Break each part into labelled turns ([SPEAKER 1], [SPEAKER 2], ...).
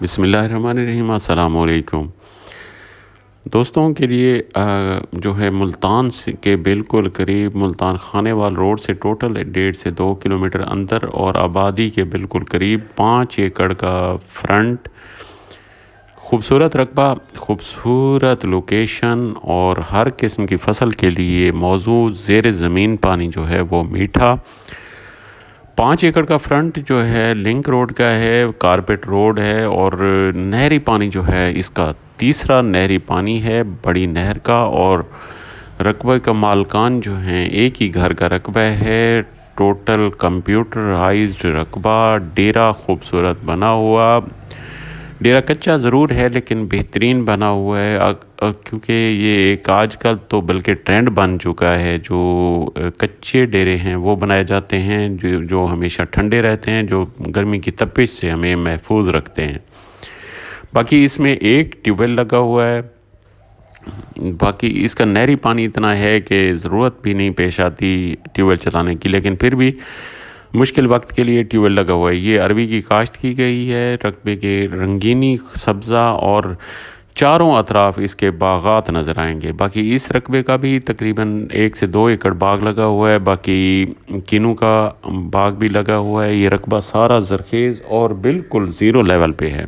[SPEAKER 1] بسم اللہ الرحمن الرحیم۔ السلام علیکم دوستوں کے لیے جو ہے ملتان کے بالکل قریب ملتان خانے وال روڈ سے ٹوٹل 1.5 سے 2 کلومیٹر اندر اور آبادی کے بالکل قریب 5 ایکڑ کا فرنٹ، خوبصورت رقبہ، خوبصورت لوکیشن اور ہر قسم کی فصل کے لیے موزوں، زیر زمین پانی جو ہے وہ میٹھا۔ 5 ایکڑ کا فرنٹ جو ہے لنک روڈ کا ہے، کارپیٹ روڈ ہے اور نہری پانی جو ہے اس کا تیسرا نہری پانی ہے بڑی نہر کا، اور رقبے کا مالکان جو ہیں ایک ہی گھر کا رقبہ ہے۔ ٹوٹل کمپیوٹرائزڈ رقبہ، ڈیرا خوبصورت بنا ہوا، ڈیرا کچا ضرور ہے لیکن بہترین بنا ہوا ہے، کیونکہ یہ ایک آج کل تو بلکہ ٹرینڈ بن چکا ہے۔ جو کچے ڈیرے ہیں وہ بنائے جاتے ہیں جو ہمیشہ ٹھنڈے رہتے ہیں، جو گرمی کی تپش سے ہمیں محفوظ رکھتے ہیں۔ باقی اس میں ایک ٹیوب ویل لگا ہوا ہے، باقی اس کا نہری پانی اتنا ہے کہ ضرورت بھی نہیں پیش آتی ٹیوب ویل چلانے کی، لیکن پھر بھی مشکل وقت کے لیے ٹیوب ویل لگا ہوا ہے۔ یہ اروی کی کاشت کی گئی ہے، رقبے کے رنگینی سبزہ اور چاروں اطراف اس کے باغات نظر آئیں گے۔ باقی اس رقبے کا بھی تقریباً 1 سے 2 ایکڑ باغ لگا ہوا ہے، باقی کینو کا باغ بھی لگا ہوا ہے۔ یہ رقبہ سارا زرخیز اور بالکل زیرو لیول پہ ہے۔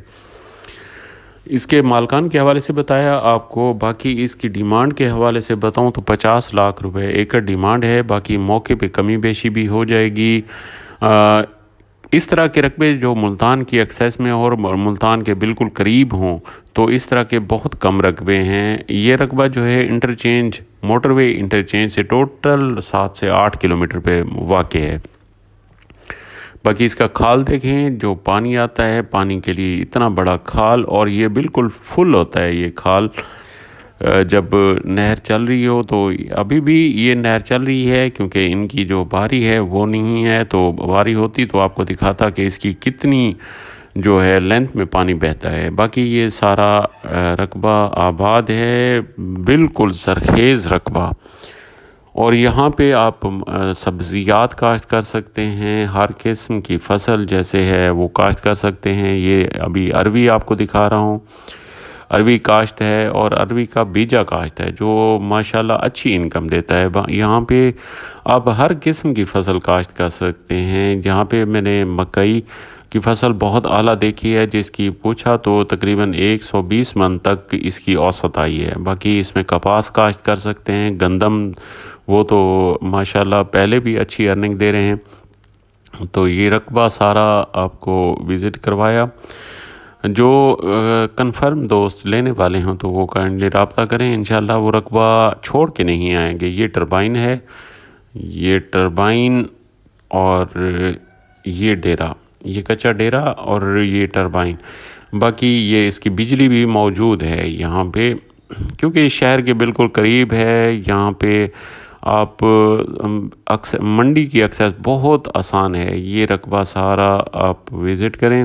[SPEAKER 1] اس کے مالکان کے حوالے سے بتایا آپ کو، باقی اس کی ڈیمانڈ کے حوالے سے بتاؤں تو 50 لاکھ روپے ایکڑ ڈیمانڈ ہے، باقی موقع پہ کمی بیشی بھی ہو جائے گی۔ اس طرح کے رقبے جو ملتان کی ایکسیس میں اور ملتان کے بالکل قریب ہوں تو اس طرح کے بہت کم رقبے ہیں۔ یہ رقبہ جو ہے انٹرچینج، موٹر وے انٹرچینج سے ٹوٹل 7 سے 8 کلومیٹر پہ واقع ہے۔ باقی اس کا کھال دیکھیں، جو پانی آتا ہے پانی کے لیے اتنا بڑا کھال، اور یہ بالکل فل ہوتا ہے یہ کھال جب نہر چل رہی ہو۔ تو ابھی بھی یہ نہر چل رہی ہے کیونکہ ان کی جو باری ہے وہ نہیں ہے، تو باری ہوتی تو آپ کو دکھاتا کہ اس کی کتنی جو ہے لینتھ میں پانی بہتا ہے۔ باقی یہ سارا رقبہ آباد ہے، بالکل زرخیز رقبہ، اور یہاں پہ آپ سبزیات کاشت کر سکتے ہیں، ہر قسم کی فصل جیسے ہے وہ کاشت کر سکتے ہیں۔ یہ ابھی اروی آپ کو دکھا رہا ہوں، اروی کاشت ہے، اور اروی کا بیجا کاشت ہے جو ماشاءاللہ اچھی انکم دیتا ہے۔ یہاں پہ آپ ہر قسم کی فصل کاشت کر سکتے ہیں۔ جہاں پہ میں نے مکئی کی فصل بہت اعلیٰ دیکھی ہے، جس کی پوچھا تو تقریباً 120 من تک اس کی اوسط آئی ہے۔ باقی اس میں کپاس کاشت کر سکتے ہیں، گندم، وہ تو ماشاءاللہ پہلے بھی اچھی ارننگ دے رہے ہیں۔ تو یہ رقبہ سارا آپ کو وزٹ کروایا۔ جو کنفرم دوست لینے والے ہوں تو وہ کائنڈلی رابطہ کریں، انشاءاللہ وہ رقبہ چھوڑ کے نہیں آئیں گے۔ یہ ٹربائن ہے، یہ ٹربائن اور یہ ڈیرا، یہ کچا ڈیرا اور یہ ٹربائن۔ باقی یہ اس کی بجلی بھی موجود ہے یہاں پہ، کیونکہ شہر کے بالکل قریب ہے۔ یہاں پہ آپ منڈی کی ایکسیس بہت آسان ہے۔ یہ رقبہ سارا آپ وزٹ کریں۔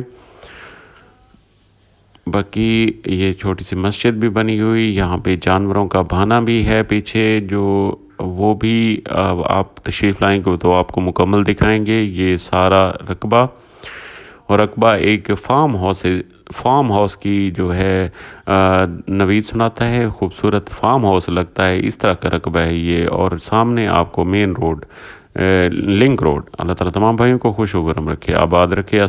[SPEAKER 1] باقی یہ چھوٹی سی مسجد بھی بنی ہوئی، یہاں پہ جانوروں کا بہانہ بھی ہے پیچھے، جو وہ بھی آپ تشریف لائیں گے تو آپ کو مکمل دکھائیں گے۔ یہ سارا رقبہ، اور رقبہ ایک فارم ہاؤس کی جو ہے نوید سناتا ہے، خوبصورت فارم ہاؤس لگتا ہے، اس طرح کا رقبہ ہے یہ۔ اور سامنے آپ کو مین روڈ، لنک روڈ۔ اللہ تعالیٰ تمام بھائیوں کو خوش و خرم رکھے، آباد رکھے۔